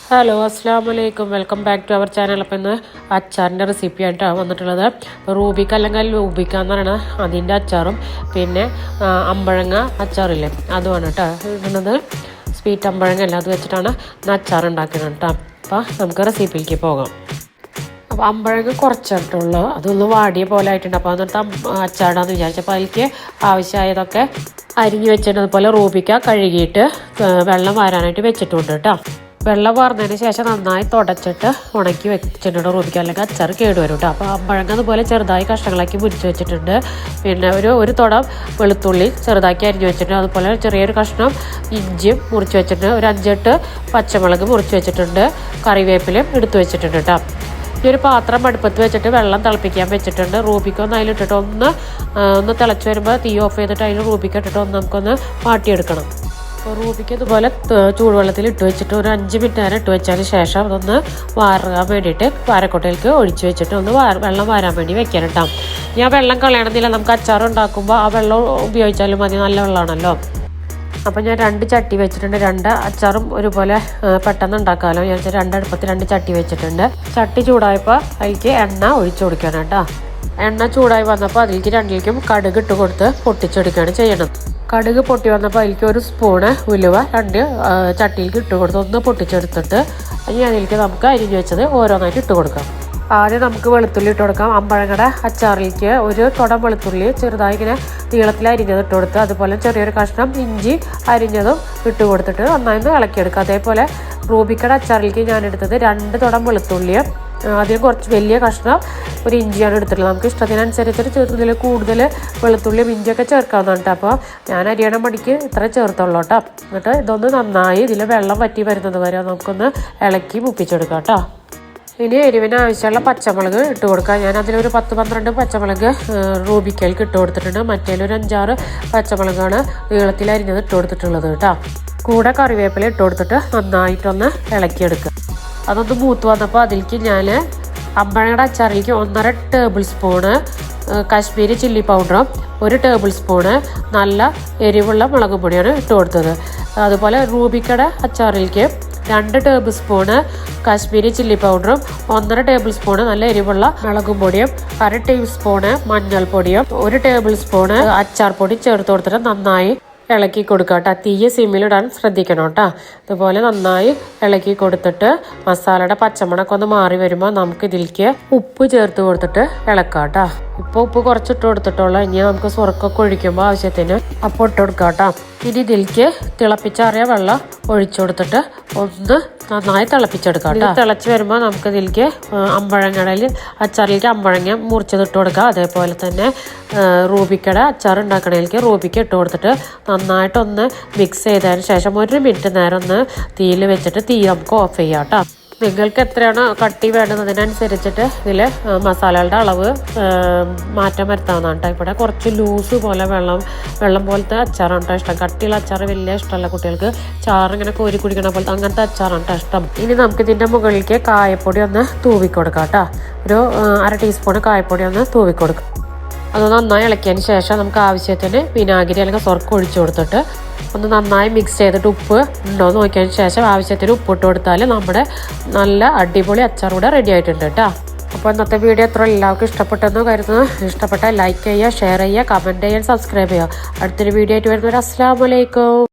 Hello അസ്സലാമലൈക്കും welcome back to അവർ channel. അപ്പം ഇന്ന് അച്ചാറിൻ്റെ റെസിപ്പി ആയിട്ടാണ് വന്നിട്ടുള്ളത്. റൂബിക്ക അല്ലെങ്കിൽ ലൂബിക്ക എന്ന് പറയുന്നത് അതിൻ്റെ അച്ചാറും പിന്നെ അമ്പഴങ്ങ അച്ചാറില്ലേ അതുമാണ് കേട്ടോ ഇടുന്നത്. സ്വീറ്റ് അമ്പഴങ്ങ അല്ല, അത് വെച്ചിട്ടാണ് ഇന്ന് അച്ചാർ ഉണ്ടാക്കുന്നത് കേട്ടോ. അപ്പോൾ നമുക്ക് റെസിപ്പിയിലേക്ക് പോകാം. അപ്പോൾ അമ്പഴങ്ങ കുറച്ചിട്ടുള്ളൂ, അതൊന്ന് വാടിയ പോലെ ആയിട്ടുണ്ട്. അപ്പോൾ എന്നിട്ട് അച്ചാടാന്ന് വിചാരിച്ചപ്പോൾ അതിലേക്ക് ആവശ്യമായതൊക്കെ അരിഞ്ഞ് വെച്ചിട്ട് അതുപോലെ റൂബിക്ക കഴുകിയിട്ട് വെള്ളം വാരാനായിട്ട് വെച്ചിട്ടുണ്ട് കേട്ടോ. വെള്ളം വാർന്നതിന് ശേഷം നന്നായി തുടച്ചിട്ട് ഉണക്കി വെച്ചിട്ടുണ്ട് റൂബിക്ക, അല്ലെങ്കിൽ അച്ചാർ കേടുവരും കേട്ടോ. അപ്പോൾ അമ്പഴങ്ങ അതുപോലെ ചെറുതായി കഷ്ണങ്ങളാക്കി മുരിച്ച് വെച്ചിട്ടുണ്ട്. പിന്നെ ഒരു തുടം വെളുത്തുള്ളി ചെറുതാക്കി അരിഞ്ഞ് വെച്ചിട്ടുണ്ട്. അതുപോലെ ചെറിയൊരു കഷ്ണം ഇഞ്ചിയും മുറിച്ച് വെച്ചിട്ടുണ്ട്. ഒരു 5-8 പച്ചമുളക് മുറിച്ച് വെച്ചിട്ടുണ്ട്. കറിവേപ്പിലയും എടുത്ത് വെച്ചിട്ടുണ്ട് കേട്ടോ. ഈ ഒരു പാത്രം അടുപ്പത്ത് വെച്ചിട്ട് വെള്ളം തിളപ്പിക്കാൻ വെച്ചിട്ടുണ്ട്. റൂബിക്ക ഒന്ന് അതിലിട്ടിട്ട് ഒന്ന് തിളച്ച് വരുമ്പോൾ തീ ഓഫ് ചെയ്തിട്ട് അതിൽ റൂബിക്ക ഇട്ടിട്ട് നമുക്കൊന്ന് വാട്ടിയെടുക്കണം. അപ്പോൾ റൂബിക്ക ഇതുപോലെ ചൂടുവെള്ളത്തിൽ ഇട്ട് വെച്ചിട്ട് ഒരു 5 മിനിറ്റ് നേരം ഇട്ട് വെച്ചതിന് ശേഷം അതൊന്ന് വാറാൻ വേണ്ടിയിട്ട് വാരക്കൊട്ടയിലേക്ക് ഒഴിച്ച് വെച്ചിട്ട് ഒന്ന് വെള്ളം വാരാൻ വേണ്ടി വെക്കാൻ കേട്ടോ. ഞാൻ വെള്ളം കളയണമെന്നില്ല, നമുക്ക് അച്ചാർ ഉണ്ടാക്കുമ്പോൾ ആ വെള്ളം ഉപയോഗിച്ചാലും മതി, നല്ല വെള്ളമാണല്ലോ. അപ്പോൾ ഞാൻ 2 ചട്ടി വെച്ചിട്ടുണ്ട്. 2 അച്ചാറും ഒരുപോലെ പെട്ടെന്ന് ഉണ്ടാക്കാമല്ലോ ഞാൻ 2 അടുപ്പത്ത് 2 ചട്ടി വെച്ചിട്ടുണ്ട്. ചട്ടി ചൂടായപ്പോൾ അതിലേക്ക് എണ്ണ ഒഴിച്ചു കൊടുക്കണം കേട്ടോ. എണ്ണ ചൂടായി വന്നപ്പോൾ അതിലേക്ക് 2 കടുക് ഇട്ട് കൊടുത്ത് പൊട്ടിച്ചെടുക്കുകയാണ് ചെയ്യണം. കടുക് പൊട്ടി വന്നപ്പോൾ അതിലേക്ക് 1 സ്പൂണ് ഉലുവ 2 ചട്ടിയിലേക്ക് ഇട്ട് കൊടുത്ത് ഒന്ന് പൊട്ടിച്ചെടുത്തിട്ട് ഇനി അതിലേക്ക് നമുക്ക് അരിഞ്ഞ് വെച്ചത് ഓരോന്നായിട്ട് ഇട്ട് കൊടുക്കാം. ആദ്യം നമുക്ക് വെളുത്തുള്ളി ഇട്ട് കൊടുക്കാം. അമ്പഴങ്ങയുടെ അച്ചാറിലേക്ക് 1 തുടം വെളുത്തുള്ളി ചെറുതായി ഇങ്ങനെ നീളത്തിൽ അരിഞ്ഞത് ഇട്ട് കൊടുത്ത് അതുപോലെ ചെറിയൊരു കഷ്ണം ഇഞ്ചി അരിഞ്ഞതും ഇട്ട് കൊടുത്തിട്ട് നന്നായി ഇളക്കിയെടുക്കുക. അതേപോലെ റൂബിക്കയുടെ അച്ചാറിലേക്ക് ഞാൻ എടുത്തത് 2 തുടം വെളുത്തുള്ളിയും ആദ്യം കുറച്ച് വലിയ കഷ്ണം ഒരു ഇഞ്ചിയാണ് എടുത്തിട്ടുള്ളത്. നമുക്ക് ഇഷ്ടത്തിനനുസരിച്ചിട്ട് ഇതിൽ കൂടുതൽ വെളുത്തുള്ളിയും ഇഞ്ചിയൊക്കെ ചേർക്കാവുന്നതാണ് കേട്ടോ. അപ്പോൾ ഞാൻ അരിയണ മണിക്ക് ഇത്ര ചേർത്തുള്ളൂ കേട്ടോ. എന്നിട്ട് ഇതൊന്ന് നന്നായി ഇതിൽ വെള്ളം വറ്റി വരുന്നത് വരെ നമുക്കൊന്ന് ഇളക്കി മുപ്പിച്ചെടുക്കാം കേട്ടോ. ഇനി എരിവിന് ആവശ്യമുള്ള പച്ചമുളക് ഇട്ട് കൊടുക്കാം. ഞാൻ അതിലൊരു 10-12 പച്ചമുളക് റൂബിക്കയിലേക്ക് ഇട്ട് കൊടുത്തിട്ടുണ്ട്. മറ്റേലൊരു 5-6 പച്ചമുളകാണ് നീളത്തിൽ അരിഞ്ഞത് ഇട്ട് കൊടുത്തിട്ടുള്ളത് കേട്ടോ. കൂടെ കറിവേപ്പില ഇട്ട് കൊടുത്തിട്ട് നന്നായിട്ടൊന്ന് ഇളക്കിയെടുക്കുക. അതൊന്ന് മൂത്ത് വന്നപ്പോൾ അതിലേക്ക് ഞാൻ അമ്പഴങ്ങയുടെ അച്ചാറിലേക്ക് 1.5 ടേബിൾ സ്പൂണ് കാശ്മീരി ചില്ലി പൗഡറും 1 ടേബിൾ സ്പൂണ് നല്ല എരിവുള്ള മുളക് പൊടിയാണ് ഇട്ട് കൊടുത്തത്. അതുപോലെ റൂബിക്കയുടെ അച്ചാറിലേക്ക് 2 ടേബിൾ സ്പൂണ് കാശ്മീരി ചില്ലി പൗഡറും 1.5 ടേബിൾ സ്പൂണ് നല്ല എരിവുള്ള മുളകും പൊടിയും 1/2 ടീസ്പൂണ് മഞ്ഞൾപ്പൊടിയും 1 ടേബിൾ സ്പൂണ് അച്ചാർ പൊടി ചേർത്ത് കൊടുത്തിട്ട് നന്നായി ഇളക്കി കൊടുക്കുക കേട്ടോ. തീയ സിമ്മിലിടാൻ ശ്രദ്ധിക്കണം കേട്ടോ. അതുപോലെ നന്നായി ഇളക്കി കൊടുത്തിട്ട് മസാലയുടെ പച്ചമണമൊക്കെ ഒന്ന് മാറി വരുമ്പോൾ നമുക്ക് ഇതിലേക്ക് ഉപ്പ് ചേർത്ത് കൊടുത്തിട്ട് ഇളക്കാം കേട്ടോ. ഇപ്പോൾ ഉപ്പ് കുറച്ചിട്ട് കൊടുത്തിട്ടുള്ളൂ. ഇനി നമുക്ക് സുറക്കൊക്കെ ഒഴിക്കുമ്പോൾ ആവശ്യത്തിന് അപ്പോൾ ഇട്ട് കൊടുക്കാം കേട്ടോ. ഇനി ഇതിലേക്ക് തിളപ്പിച്ചാറിയ വെള്ളം ഒഴിച്ചു കൊടുത്തിട്ട് ഒന്ന് നന്നായി തിളപ്പിച്ചെടുക്കാം കേട്ടോ. തിളച്ച് വരുമ്പോൾ നമുക്ക് ഇതിലേക്ക് അമ്പഴങ്ങടയിൽ അച്ചാറിലേക്ക് അമ്പഴങ്ങ മുറിച്ചത് ഇട്ട് കൊടുക്കുക. അതേപോലെ തന്നെ റൂബിക്കയുടെ അച്ചാർ ഉണ്ടാക്കണതിലേക്ക് റൂബിക്ക ഇട്ട് കൊടുത്തിട്ട് നന്നായിട്ടൊന്ന് മിക്സ് ചെയ്തതിന് ശേഷം 1 മിനിറ്റ് നേരം ഒന്ന് തീയിൽ വെച്ചിട്ട് തീ നമുക്ക് ഓഫ് ചെയ്യാം കേട്ടോ. നിങ്ങൾക്ക് എത്രയാണ് കട്ടി വേണ്ടതിനനുസരിച്ചിട്ട് ഇതിൽ മസാലകളുടെ അളവ് മാറ്റം വരുത്താവുന്നതാണ് കേട്ടോ. ഇവിടെ കുറച്ച് ലൂസ് പോലെ വെള്ളം പോലത്തെ അച്ചാറാണ് കേട്ടോ ഇഷ്ടം. കട്ടിയുള്ള അച്ചാർ വലിയ ഇഷ്ടമല്ല കുട്ടികൾക്ക്. ചാറിങ്ങനെ കോരി കുടിക്കണ പോലത്തെ അങ്ങനത്തെ അച്ചാറാണ് കേട്ടോ ഇഷ്ടം. ഇനി നമുക്ക് ഇതിൻ്റെ മുകളിലേക്ക് കായപ്പൊടി ഒന്ന് തൂവിക്കൊടുക്കാം കേട്ടോ. ഒരു 1/2 ടീസ്പൂൺ കായപ്പൊടി ഒന്ന് തൂവിക്കൊടുക്കാം. അത് നന്നായി ഇളക്കിയതിന് ശേഷം നമുക്ക് ആവശ്യത്തിന് വിനാഗിരി അല്ലെങ്കിൽ സ്വർക്കം ഒഴിച്ചു കൊടുത്തിട്ട് ഒന്ന് നന്നായി മിക്സ് ചെയ്തിട്ട് ഉപ്പ് ഉണ്ടോ എന്ന് നോക്കിയതിന് ശേഷം ആവശ്യത്തിന് ഉപ്പ് ഇട്ട് കൊടുത്താൽ നമ്മുടെ നല്ല അടിപൊളി അച്ചാർ കൂടെ റെഡി ആയിട്ടുണ്ട് കേട്ടോ. അപ്പോൾ ഇന്നത്തെ വീഡിയോ എത്ര എല്ലാവർക്കും ഇഷ്ടപ്പെട്ടെന്ന് കരുതുന്നു. ഇഷ്ടപ്പെട്ടാൽ ലൈക്ക് ചെയ്യുക, ഷെയർ ചെയ്യുക, കമൻറ്റ് ചെയ്യുക, സബ്സ്ക്രൈബ് ചെയ്യുക. അടുത്തൊരു വീഡിയോ ആയിട്ട് വരുന്നവർ അസ്സലാമു അലൈക്കും.